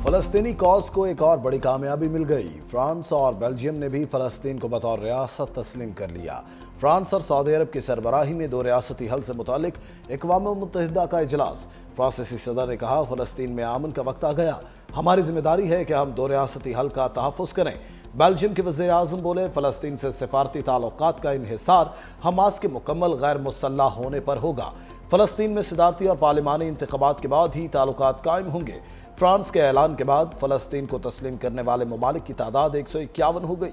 फलस्तीनी cause को एक और बड़ी कामयाबी मिल गई। फ्रांस और बेल्जियम ने भी फलस्तीन को बतौर रियासत तस्लीम कर लिया। फ्रांस और सऊदी अरब की सरबराही में दो रियासती हल से मुतालिक अक़वाम मुत्तहिदा का इजलास। फ्रांसीसी सदर ने कहा, फलस्तीन में अमन का वक्त आ गया, हमारी जिम्मेदारी है कि हम दो रियासती हल का तहफ़्फ़ुज़ करें। बेल्जियम के वज़ीर आज़म बोले, फ़लस्तीन से सिफारती ताल्लुकात का इन्हिसार हमास के मुकम्मल गैर मुसल्लह होने पर होगा। फ़लस्तीन में सदारती और पार्लिमानी इंतख़ाबात के बाद ही ताल्लुकात कायम होंगे। फ्रांस के ऐलान के बाद फ़लस्तीन को तस्लीम करने वाले ममालिक की तादाद 151 हो गई।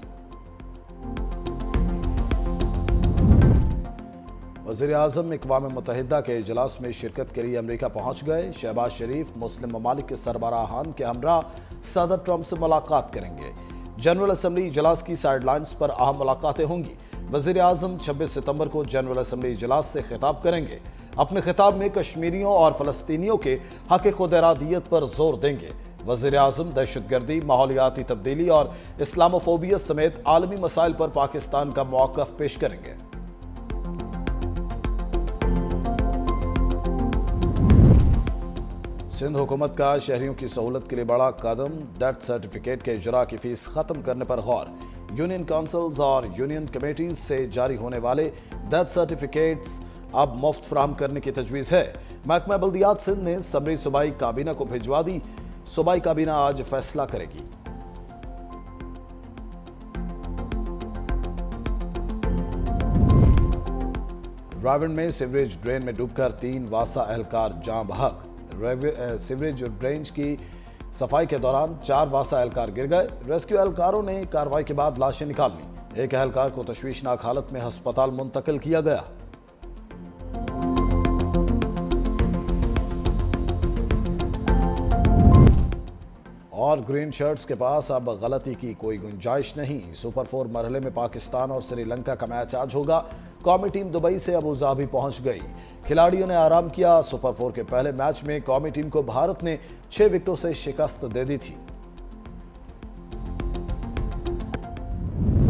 वज़ीर आज़म अक़वाम मुत्तहिदा के इजलास में शिरकत के लिए अमरीका पहुँच गए। शहबाज शरीफ मुस्लिम ममालिक के सरबराहान के हमरा सदर ट्रंप से मुलाकात करेंगे। जनरल असम्बली इजलास की साइडलाइंस पर अहम मुलाकातें होंगी। वज़ीर आज़म 26 सितंबर को जनरल असम्बली इजलास से खिताब करेंगे। अपने खिताब में कश्मीरियों और फ़लस्तीनियों के हक़ खुद इरादियत पर जोर देंगे। वज़ीर आज़म दहशतगर्दी, माहौलियाती तब्दीली और इस्लामोफोबिया समेत आलमी मसाइल पर पाकिस्तान का मौक़िफ़ पेश करेंगे। सिंध हुकूमत का शहरियों की सहूलत के लिए बड़ा कदम, डेथ सर्टिफिकेट के इजरा की फीस खत्म करने पर गौर। यूनियन काउंसिल्स और यूनियन कमेटीज से जारी होने वाले डेथ सर्टिफिकेट्स अब मुफ्त फराहम करने की तजवीज़ है। महकमा बल्दियात सिंध ने समरी सूबाई काबीना को भिजवा दी। सूबाई काबीना आज फैसला करेगी। रावण में सीवरेज ड्रेन में डूबकर 3 वासा एहलकार जाँ बहक। सीवरेज ड्रेन की सफाई के दौरान 4 वासा एहलकार गिर गए। रेस्क्यू एहलकारों ने कार्रवाई के बाद लाशें निकाल ली। एक एहलकार को तशवीशनाक हालत में अस्पताल मुंतकिल किया गया। और ग्रीन शर्ट्स के पास अब गलती की कोई गुंजाइश नहीं। सुपर 4 मरहले में पाकिस्तान और श्रीलंका का मैच आज होगा। कौमी टीम दुबई से अबू धाबी पहुंच गई। खिलाड़ियों ने आराम किया। सुपर 4 के पहले मैच में कौमी टीम को भारत ने 6 विकेटों से शिकस्त दे दी थी।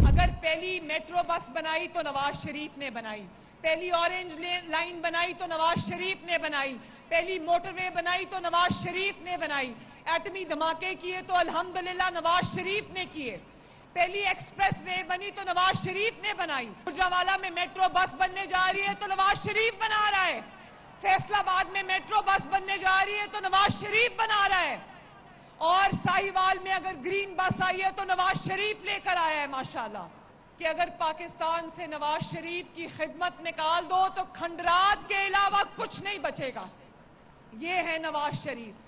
अगर पहली मेट्रो बस बनाई तो नवाज शरीफ ने बनाई, पहली ऑरेंज लाइन बनाई तो नवाज शरीफ ने बनाई, पहली मोटरवे बनाई तो नवाज शरीफ ने बनाई, एटमी धमाके किए तो अल्हम्दुलिल्लाह नवाज शरीफ ने किए, पहली एक्सप्रेस वे बनी तो नवाज शरीफ ने बनाई, गुजरावाला में मेट्रो बस बनने जा रही है तो नवाज शरीफ बना रहा है, फैसलाबाद में मेट्रो बस बनने जा रही है तो नवाज शरीफ बना रहा है, और साहिवाल में अगर ग्रीन बस आई है तो नवाज शरीफ लेकर आया है। माशाल्लाह कि अगर पाकिस्तान से नवाज शरीफ की खिदमत निकाल दो तो खंडरात के अलावा कुछ नहीं बचेगा। ये है नवाज शरीफ।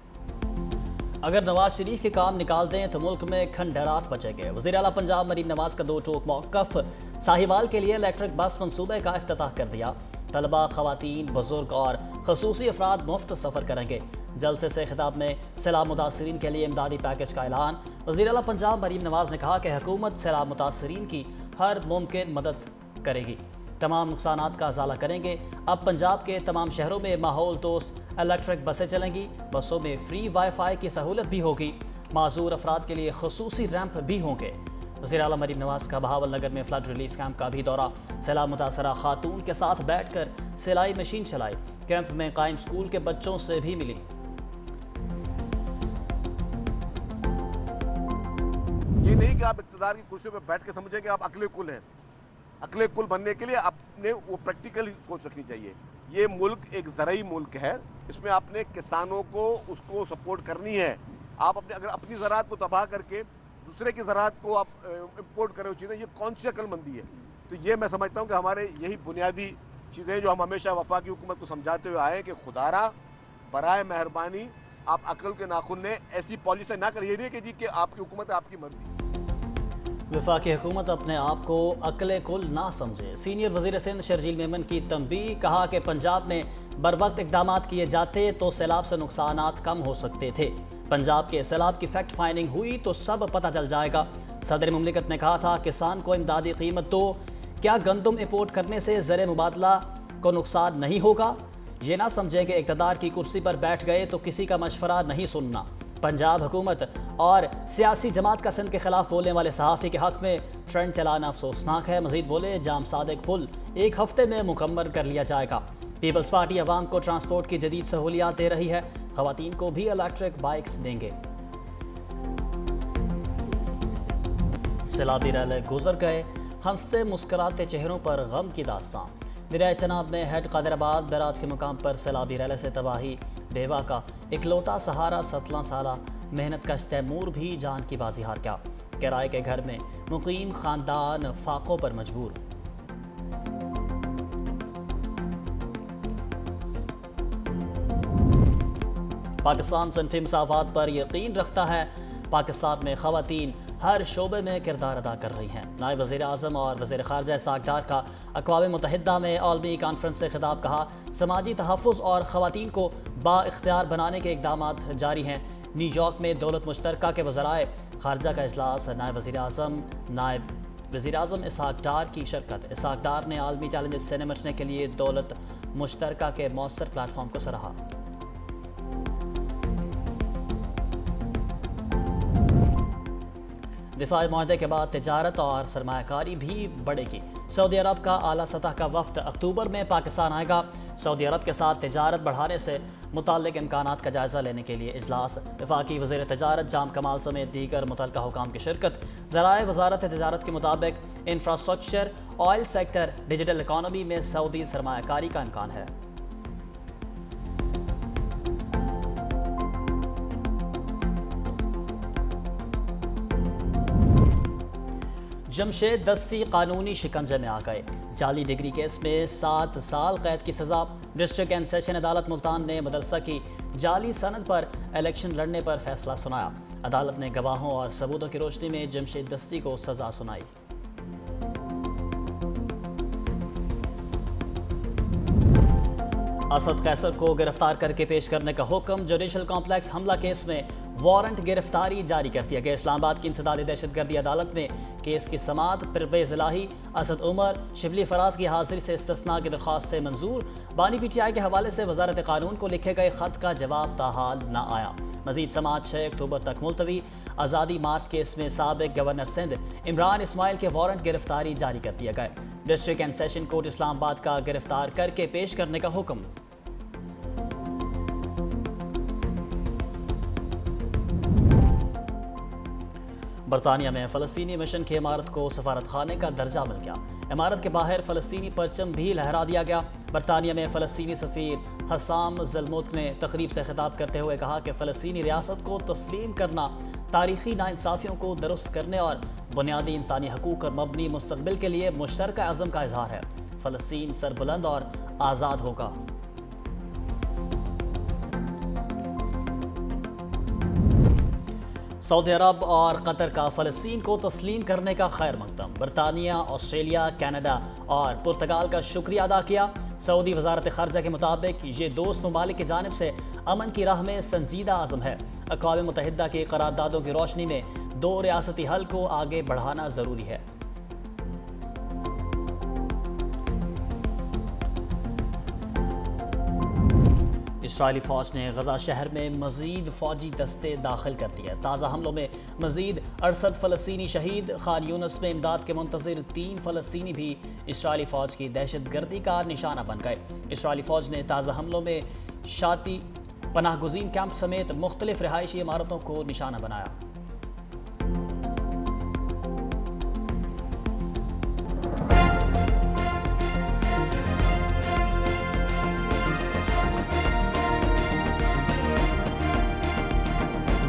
अगर नवाज शरीफ के काम निकाल दें तो मुल्क में खंडरात बचेंगे। वज़ीर आला पंजाब मरीम नवाज का 2 टोक मौक़िफ़। साहिवाल के लिए इलेक्ट्रिक बस मंसूबे का इफ्तिताह कर दिया। तलबा, ख़वातीन, बुजुर्ग और खसूसी अफराद मुफ्त सफ़र करेंगे। जलसे से खिताब में सैलाब मुतासरीन के लिए इमदादी पैकेज का ऐलान। वज़ीर आला पंजाब मरीम नवाज ने कहा कि हुकूमत सैलाब मुतासरीन की हर मुमकिन मदद करेगी, तमाम नुकसानात का अजाला करेंगे। अब पंजाब के तमाम शहरों में माहौल दोस्त इलेक्ट्रिक बसें चलेंगी। बसों में फ्री वाईफाई की सहूलत भी होगी। माजूर अफराद के लिए खसूसी रैंप भी होंगे। वज़ीर आला मरीम नवाज का बहावल नगर में फ्लड रिलीफ कैंप का भी दौरा। सैलाब मुतासरा खातून के साथ बैठकर सिलाई मशीन चलाई। कैंप में कायम स्कूल के बच्चों से भी मिली। ये नहीं कि आप इक़्तिदार की कुर्सी पर बैठ के समझें कि आप अक्ले कुल हैं। अक्ले कुल बनने के लिए आपने वो प्रैक्टिकल सोच रखनी चाहिए। ये मुल्क एक ज़राई मुल्क है, इसमें आपने किसानों को उसको सपोर्ट करनी है। आप अगर अपनी ज़राअत को तबाह करके दूसरे की ज़राअत को आप इम्पोर्ट करें चीज़ें, ये कौन सी अक्लमंदी है। तो ये मैं समझता हूँ कि हमारे यही बुनियादी चीज़ें जो हम हमेशा वफाकी हुकूमत को समझाते हुए आए कि खुदारा बराए मेहरबानी आप अकल के नाखुन ने ऐसी पॉलिसी ना करिए। ये नहीं कि जी कि आपकी हुकूमत है, आपकी मर्जी। वफाकी हुकूमत अपने आप को अकले कुल ना समझे। सीनियर वज़ीर सिंध शर्जील मेमन की तंबीह। कहा कि पंजाब में बर वक्त इक़दामात किए जाते तो सैलाब से नुकसानात कम हो सकते थे। पंजाब के सैलाब की फैक्ट फाइंडिंग हुई तो सब पता चल जाएगा। सदर मुमलिकत ने कहा था, किसान को इमदादी कीमत दो। क्या गंदम इंपोर्ट करने से ज़र मुबादला को नुकसान नहीं होगा? ये ना समझे कि इक़्तिदार की कुर्सी पर बैठ गए तो किसी का मशवरा नहीं सुनना। पंजाब हुकूमत और सियासी जमात का सिंध के खिलाफ बोलने वाले सहाफ़ी के हक़ में ट्रेंड चलाना अफसोसनाक है। मज़ीद बोले, जाम सादिक पुल 1 हफ्ते में मुकम्मल कर लिया जाएगा। पीपल्स पार्टी अवाम को ट्रांसपोर्ट की जदीद सहूलियात दे रही है। ख़वातीन को भी इलेक्ट्रिक बाइक्स देंगे। سیلابی ریلے گزر گئے، ہنستے مسکراتے چہروں پر غم کی داستان۔ دریائے چناب میں ہیڈ قادر آباد بیراج کے مقام پر سیلابی ریلے سے تباہی، بیوہ کا اکلوتا سہارا 17 سالہ محنت کش تیمور بھی جان کی بازی ہار گیا۔ کرائے کے گھر میں مقیم خاندان فاقوں پر مجبور۔ پاکستان صنفی مساوات پر یقین رکھتا ہے، پاکستان میں خواتین ہر شعبے میں کردار ادا کر رہی ہیں۔ نائب وزیر اعظم اور وزیر خارجہ اسحاق ڈار کا اقوام متحدہ میں عالمی کانفرنس سے خطاب، کہا سماجی تحفظ اور خواتین کو با اختیار بنانے کے اقدامات جاری ہیں۔ نیو یارک میں دولت مشترکہ کے وزرائے خارجہ کا اجلاس، نائب وزیر اعظم اسحاق ڈار کی شرکت۔ اسحاق ڈار نے عالمی چیلنجز سے نمٹنے کے لیے دولت مشترکہ کے مؤثر پلیٹ فارم کو سراہا۔ دفاعی معاہدے کے بعد تجارت اور سرمایہ کاری بھی بڑھے گی۔ سعودی عرب کا اعلیٰ سطح کا وفد اکتوبر میں پاکستان آئے گا۔ سعودی عرب کے ساتھ تجارت بڑھانے سے متعلق امکانات کا جائزہ لینے کے لیے اجلاس، وفاقی وزیر تجارت جام کمال سمیت دیگر متعلقہ حکام کی شرکت۔ ذرائع وزارت تجارت کے مطابق infrastructure, oil sector, digital economy میں سعودی سرمایہ کاری کا امکان ہے۔ جمشید دستی قانونی شکنجے میں آ گئے۔ جعلی ڈگری کیس میں 7 سال قید کی سزا۔ ڈسٹرکٹ اینڈ سیشن عدالت ملتان نے مدرسہ کی جعلی سند پر الیکشن لڑنے پر فیصلہ سنایا۔ عدالت نے گواہوں اور ثبوتوں کی روشنی میں جمشید دستی کو سزا سنائی۔ اسد قیصر کو گرفتار کر کے پیش کرنے کا حکم۔ جوڈیشل کمپلیکس حملہ کیس میں وارنٹ گرفتاری جاری کر دیا گیا۔ اسلام آباد کی انسدادی دہشت گردی عدالت میں کیس کی سماعت پرویز الہی، اسد عمر، شبلی فراز کی حاضری سے استثناء کی درخواست سے منظور۔ بانی پی ٹی آئی کے حوالے سے وزارت قانون کو لکھے گئے خط کا جواب تاحال نہ آیا۔ مزید سماعت 6 اکتوبر تک ملتوی۔ آزادی مارچ کیس میں سابق گورنر سندھ عمران اسماعیل کے وارنٹ گرفتاری جاری کر دیا گئے۔ ڈسٹرکٹ اینڈ سیشن کورٹ اسلام آباد کا گرفتار کر کے پیش کرنے کا حکم۔ برطانیہ میں فلسطینی مشن کی عمارت کو سفارت خانے کا درجہ مل گیا۔ عمارت کے باہر فلسطینی پرچم بھی لہرا دیا گیا۔ برطانیہ میں فلسطینی سفیر حسام زلموت نے تقریب سے خطاب کرتے ہوئے کہا کہ فلسطینی ریاست کو تسلیم کرنا تاریخی ناانصافیوں کو درست کرنے اور بنیادی انسانی حقوق پر مبنی مستقبل کے لیے مشترکہ عزم کا اظہار ہے۔ فلسطین سربلند اور آزاد ہوگا۔ سعودی عرب اور قطر کا فلسطین کو تسلیم کرنے کا خیر مقدم۔ برطانیہ، آسٹریلیا، کینیڈا اور پرتگال کا شکریہ ادا کیا۔ سعودی وزارت خارجہ کے مطابق یہ دوست ممالک کی جانب سے امن کی راہ میں سنجیدہ عزم ہے۔ اقوام متحدہ کی قراردادوں کی روشنی میں 2 ریاستی حل کو آگے بڑھانا ضروری ہے۔ اسرائیلی فوج نے غزہ شہر میں مزید فوجی دستے داخل کر دیے۔ تازہ حملوں میں مزید 68 فلسطینی شہید۔ خان یونس میں امداد کے منتظر 3 فلسطینی بھی اسرائیلی فوج کی دہشت گردی کا نشانہ بن گئے۔ اسرائیلی فوج نے تازہ حملوں میں شاتی پناہ گزین کیمپ سمیت مختلف رہائشی عمارتوں کو نشانہ بنایا۔